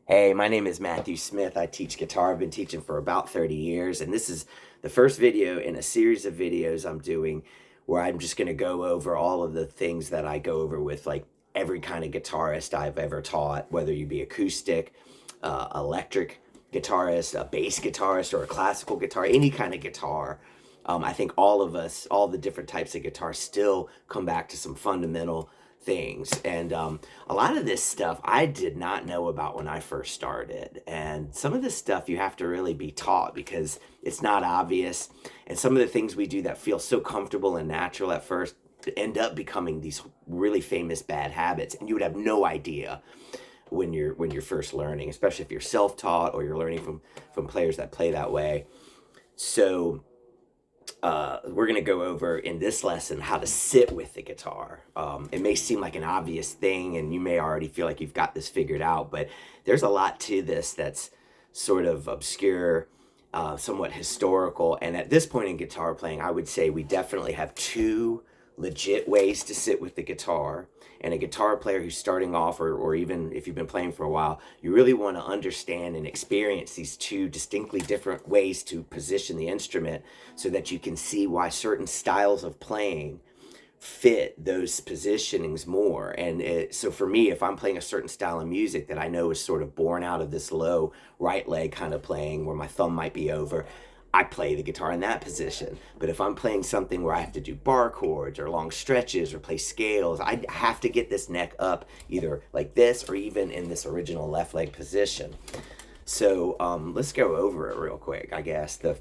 Hey, my name is Matthew Smith. I teach guitar. I've been teaching for about 30 years, and this is the first video in a series of videos I'm doing where I'm just going to go over all of the things that I go over with like every kind of guitarist I've ever taught, whether you be acoustic, electric guitarist, a bass guitarist, or a classical guitar, any kind of guitar. I think all of us, all the different types of guitar still come back to some fundamental things. And a lot of this stuff I did not know about when I first started. And some of this stuff you have to really be taught because it's not obvious. And some of the things we do that feel so comfortable and natural at first end up becoming these really famous bad habits. And you would have no idea when you're first learning, especially if you're self-taught or you're learning from players that play that way. So we're going to go over in this lesson how to sit with the guitar. It may seem like an obvious thing and you may already feel like you've got this figured out, but there's a lot to this that's sort of obscure, somewhat historical. And at this point in guitar playing, I would say we definitely have two legit ways to sit with the guitar. And a guitar player who's starting off, or even if you've been playing for a while, you really want to understand and experience these two distinctly different ways to position the instrument so that you can see why certain styles of playing fit those positionings more. And so for me, if I'm playing a certain style of music that I know is sort of born out of this low right leg kind of playing where my thumb might be over, I play the guitar in that position. But if I'm playing something where I have to do bar chords or long stretches or play scales, I have to get this neck up either like this or even in this original left leg position. So let's go over it real quick. I guess the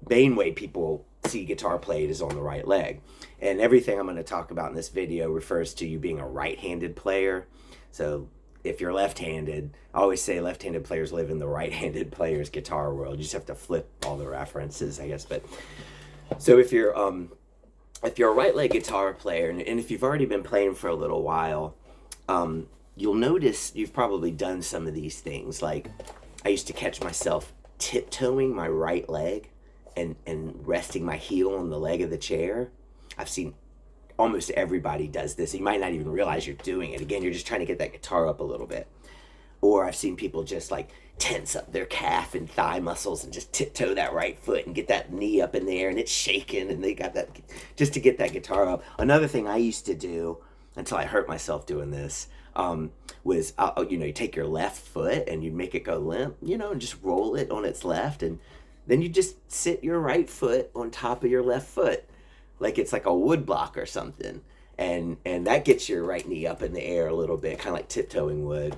main way people see guitar played is on the right leg. And everything I'm going to talk about in this video refers to you being a right-handed player. So if you're left-handed, I always say left-handed players live in the right-handed player's guitar world. You just have to flip all the references, I guess. But so if you're a right leg guitar player, and if you've already been playing for a little while, you'll notice you've probably done some of these things. Like I used to catch myself tiptoeing my right leg and resting my heel on the leg of the chair. I've seen almost everybody does this. You might not even realize you're doing it. Again, you're just trying to get that guitar up a little bit. Or I've seen people just like tense up their calf and thigh muscles and just tiptoe that right foot and get that knee up in the air and it's shaking and they got that just to get that guitar up. Another thing I used to do until I hurt myself doing this was, you take your left foot and you make it go limp, and just roll it on its left. And then you just sit your right foot on top of your left foot like it's like a wood block or something, and that gets your right knee up in the air a little bit, kind of like tiptoeing would.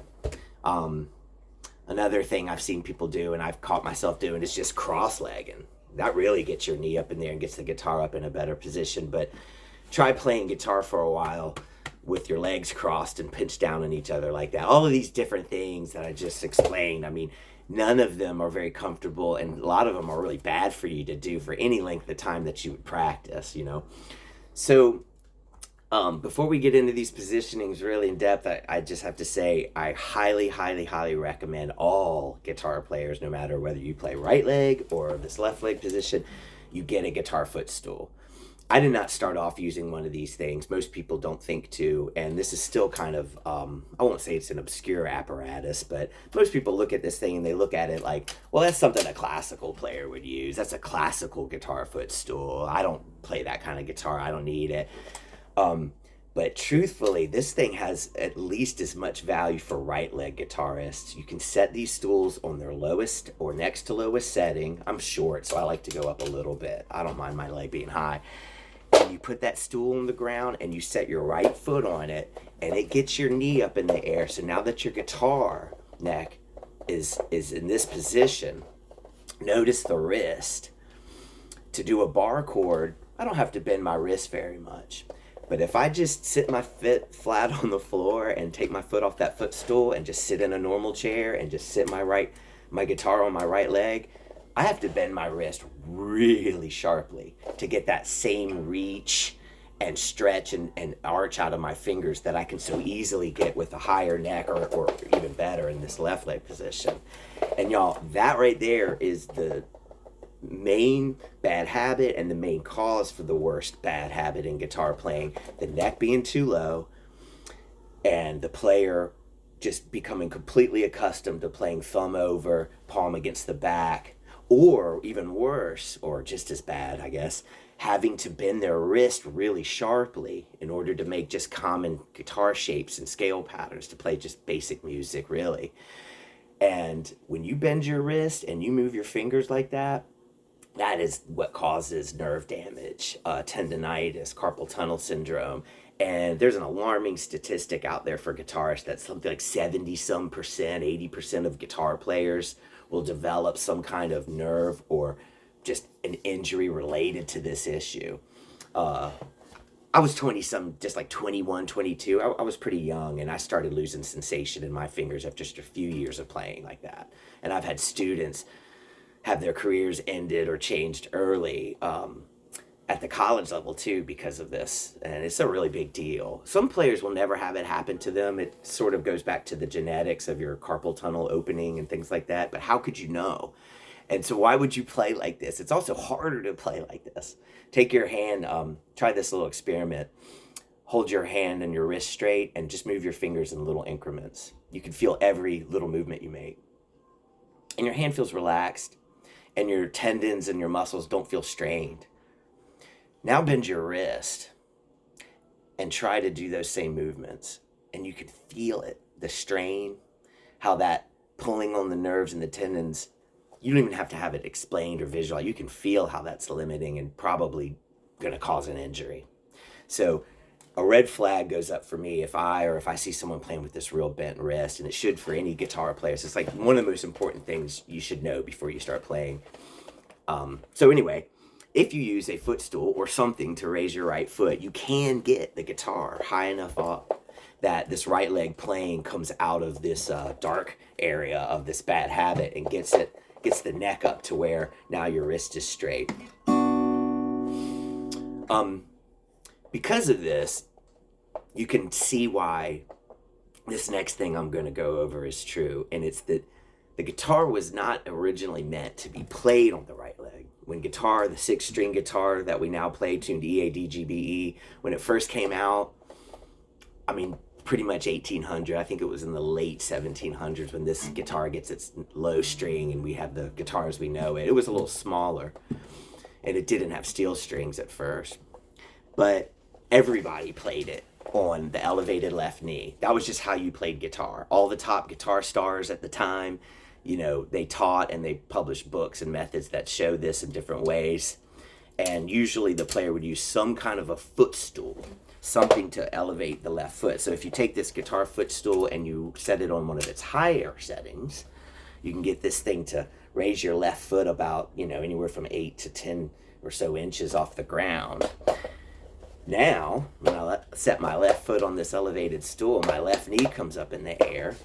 Another thing I've seen people do and I've caught myself doing is just cross-legging. That really gets your knee up in there and gets the guitar up in a better position. But try playing guitar for a while with your legs crossed and pinched down on each other like that. All of these different things that I just explained, I mean, none of them are very comfortable, and a lot of them are really bad for you to do for any length of time that you would practice, So before we get into these positionings really in depth, I just have to say I highly, highly, highly recommend all guitar players, no matter whether you play right leg or this left leg position, you get a guitar footstool. I did not start off using one of these things. Most people don't think to, and this is still kind of, I won't say it's an obscure apparatus, but most people look at this thing and they look at it like, well, that's something a classical player would use. That's a classical guitar footstool. I don't play that kind of guitar. I don't need it. But truthfully, this thing has at least as much value for right leg guitarists. You can set these stools on their lowest or next to lowest setting. I'm short, so I like to go up a little bit. I don't mind my leg being high. And you put that stool on the ground and you set your right foot on it and it gets your knee up in the air. So now that your guitar neck is in this position, notice the wrist. To do a bar chord, I don't have to bend my wrist very much. But if I just sit my foot flat on the floor and take my foot off that footstool and just sit in a normal chair and just sit my guitar on my right leg, I have to bend my wrist really sharply to get that same reach and stretch and arch out of my fingers that I can so easily get with a higher neck or even better in this left leg position. And y'all, that right there is the main bad habit and the main cause for the worst bad habit in guitar playing: the neck being too low and the player just becoming completely accustomed to playing thumb over, palm against the back, or even worse, or just as bad, I guess, having to bend their wrist really sharply in order to make just common guitar shapes and scale patterns to play just basic music, really. And when you bend your wrist and you move your fingers like that, that is what causes nerve damage, tendonitis, carpal tunnel syndrome. And there's an alarming statistic out there for guitarists that something like 70 some percent, 80% of guitar players will develop some kind of nerve or just an injury related to this issue. I was 20 some, just like 21, 22. I was pretty young, and I started losing sensation in my fingers after just a few years of playing like that. And I've had students have their careers ended or changed early at the college level too because of this, and it's a really big deal. Some players will never have it happen to them. It sort of goes back to the genetics of your carpal tunnel opening and things like that, but how could you know? And so why would you play like this? It's also harder to play like this. Take your hand, try this little experiment. Hold your hand and your wrist straight and just move your fingers in little increments. You can feel every little movement you make. And your hand feels relaxed, and your tendons and your muscles don't feel strained. Now bend your wrist and try to do those same movements. And you can feel it, the strain, how that pulling on the nerves and the tendons, you don't even have to have it explained or visualized. You can feel how that's limiting and probably going to cause an injury. So a red flag goes up for me if I see someone playing with this real bent wrist, and it should for any guitar players. It's like one of the most important things you should know before you start playing. So anyway, if you use a footstool or something to raise your right foot, you can get the guitar high enough up that this right leg playing comes out of this dark area of this bad habit and gets the neck up to where now your wrist is straight. Because of this, you can see why this next thing I'm going to go over is true, and it's that the guitar was not originally meant to be played on the right leg. When guitar, the 6-string guitar that we now play, tuned E, A, D, G, B, E, when it first came out, I mean, pretty much 1800, I think it was in the late 1700s when this guitar gets its low string and we have the guitar as we know it. It was a little smaller, and it didn't have steel strings at first. But everybody played it on the elevated left knee. That was just how you played guitar. All the top guitar stars at the time, they taught and they published books and methods that show this in different ways. And usually the player would use some kind of a footstool, something to elevate the left foot. So if you take this guitar footstool and you set it on one of its higher settings, you can get this thing to raise your left foot about, anywhere from 8 to 10 or so inches off the ground. Now, when I set my left foot on this elevated stool, my left knee comes up in the air.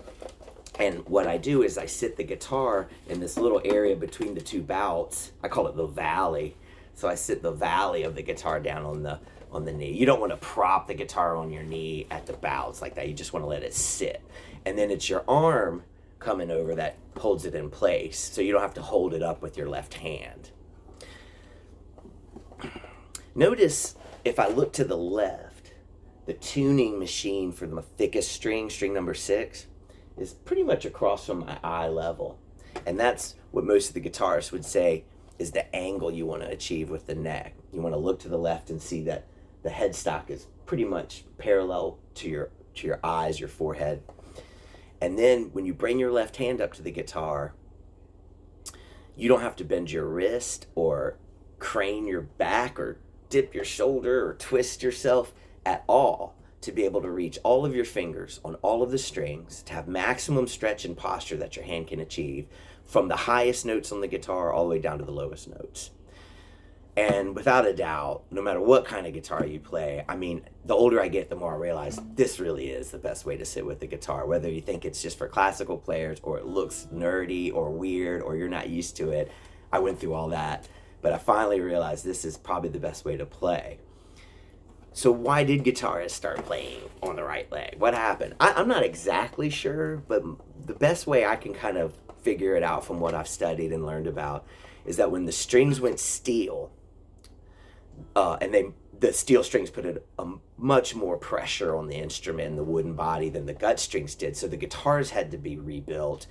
And what I do is I sit the guitar in this little area between the two bouts. I call it the valley. So I sit the valley of the guitar down on the knee. You don't want to prop the guitar on your knee at the bouts like that. You just want to let it sit. And then it's your arm coming over that holds it in place. So you don't have to hold it up with your left hand. Notice if I look to the left, the tuning machine for the thickest string number 6, is pretty much across from my eye level. And that's what most of the guitarists would say is the angle you want to achieve with the neck. You want to look to the left and see that the headstock is pretty much parallel to your eyes, your forehead. And then when you bring your left hand up to the guitar, you don't have to bend your wrist or crane your back or dip your shoulder or twist yourself at all to be able to reach all of your fingers on all of the strings, to have maximum stretch and posture that your hand can achieve from the highest notes on the guitar all the way down to the lowest notes. And without a doubt, no matter what kind of guitar you play, I mean, the older I get, the more I realize this really is the best way to sit with the guitar, whether you think it's just for classical players or it looks nerdy or weird or you're not used to it. I went through all that, but I finally realized this is probably the best way to play. So why did guitarists start playing on the right leg? What happened? I'm not exactly sure, but the best way I can kind of figure it out from what I've studied and learned about is that when the strings went steel, and the steel strings put a much more pressure on the instrument and the wooden body than the gut strings did. So the guitars had to be rebuilt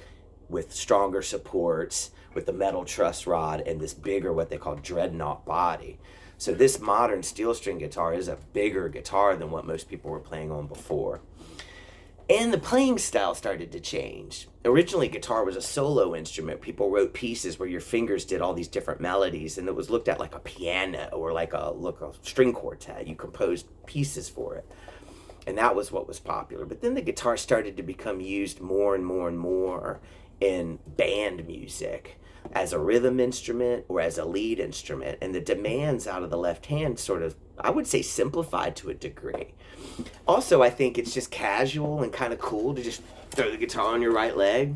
with stronger supports, with the metal truss rod and this bigger, what they call dreadnought body. So this modern steel string guitar is a bigger guitar than what most people were playing on before. And the playing style started to change. Originally, guitar was a solo instrument. People wrote pieces where your fingers did all these different melodies, and it was looked at like a piano or like a string quartet. You composed pieces for it. And that was what was popular. But then the guitar started to become used more and more and more in band music as a rhythm instrument or as a lead instrument. And the demands out of the left hand sort of, I would say, simplified to a degree. Also, I think it's just casual and kind of cool to just throw the guitar on your right leg.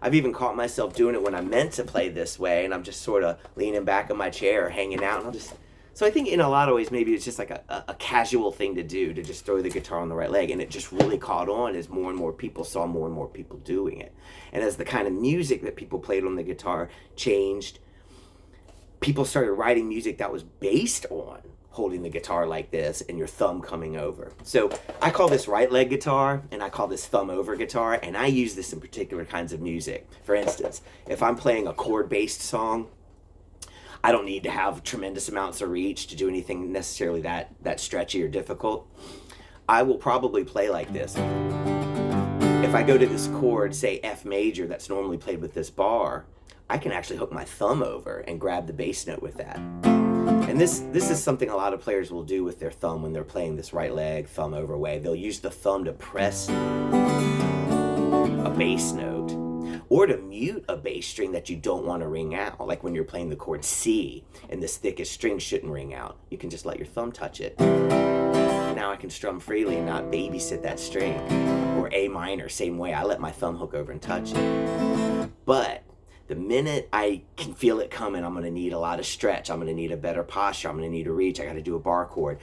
I've even caught myself doing it when I meant to play this way, and I'm just sort of leaning back in my chair, hanging out, and I'll just... So I think in a lot of ways, maybe it's just like a casual thing to do, to just throw the guitar on the right leg. And it just really caught on as more and more people saw more and more people doing it. And as the kind of music that people played on the guitar changed, people started writing music that was based on holding the guitar like this and your thumb coming over. So I call this right leg guitar, and I call this thumb over guitar, and I use this in particular kinds of music. For instance, if I'm playing a chord-based song, I don't need to have tremendous amounts of reach to do anything necessarily that stretchy or difficult. I will probably play like this. If I go to this chord, say F major, that's normally played with this bar, I can actually hook my thumb over and grab the bass note with that. And this is something a lot of players will do with their thumb when they're playing this right leg, thumb over way. They'll use the thumb to press a bass note, or to mute a bass string that you don't want to ring out, like when you're playing the chord C and this thickest string shouldn't ring out. You can just let your thumb touch it. Now I can strum freely and not babysit that string. Or A minor, same way, I let my thumb hook over and touch it. But the minute I can feel it coming, I'm going to need a lot of stretch, I'm going to need a better posture, I'm going to need a reach, I got to do a bar chord.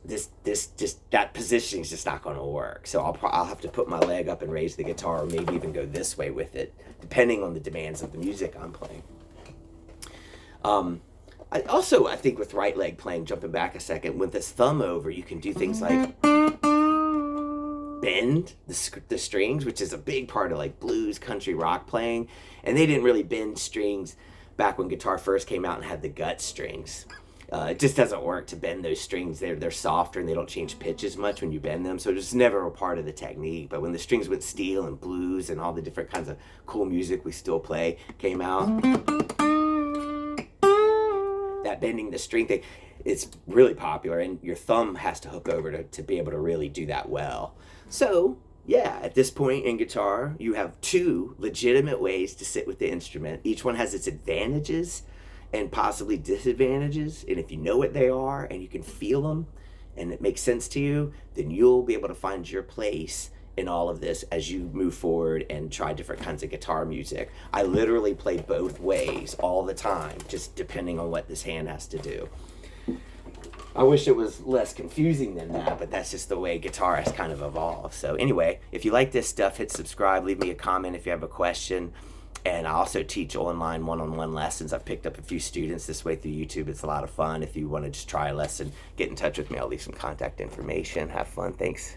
That positioning is just not going to work. So I'll have to put my leg up and raise the guitar, or maybe even go this way with it, depending on the demands of the music I'm playing. I think with right leg playing, jumping back a second, with this thumb over, you can do things like bend the strings, which is a big part of like blues, country, rock playing. And they didn't really bend strings back when guitar first came out and had the gut strings. It just doesn't work to bend those strings. They're softer and they don't change pitch as much when you bend them, so it's never a part of the technique. But when the strings went steel and blues and all the different kinds of cool music we still play came out, that bending the string thing, it's really popular, and your thumb has to hook over to be able to really do that well. So yeah, at this point in guitar, you have two legitimate ways to sit with the instrument. Each one has its advantages and possibly disadvantages, and if you know what they are and you can feel them and it makes sense to you, then you'll be able to find your place in all of this as you move forward and try different kinds of guitar music. I literally play both ways all the time, just depending on what this hand has to do. I wish it was less confusing than that, but that's just the way guitar has kind of evolved. So anyway, if you like this stuff, hit subscribe, leave me a comment if you have a question. And I also teach online one-on-one lessons. I've picked up a few students this way through YouTube. It's a lot of fun. If you want to just try a lesson, get in touch with me. I'll leave some contact information. Have fun. Thanks.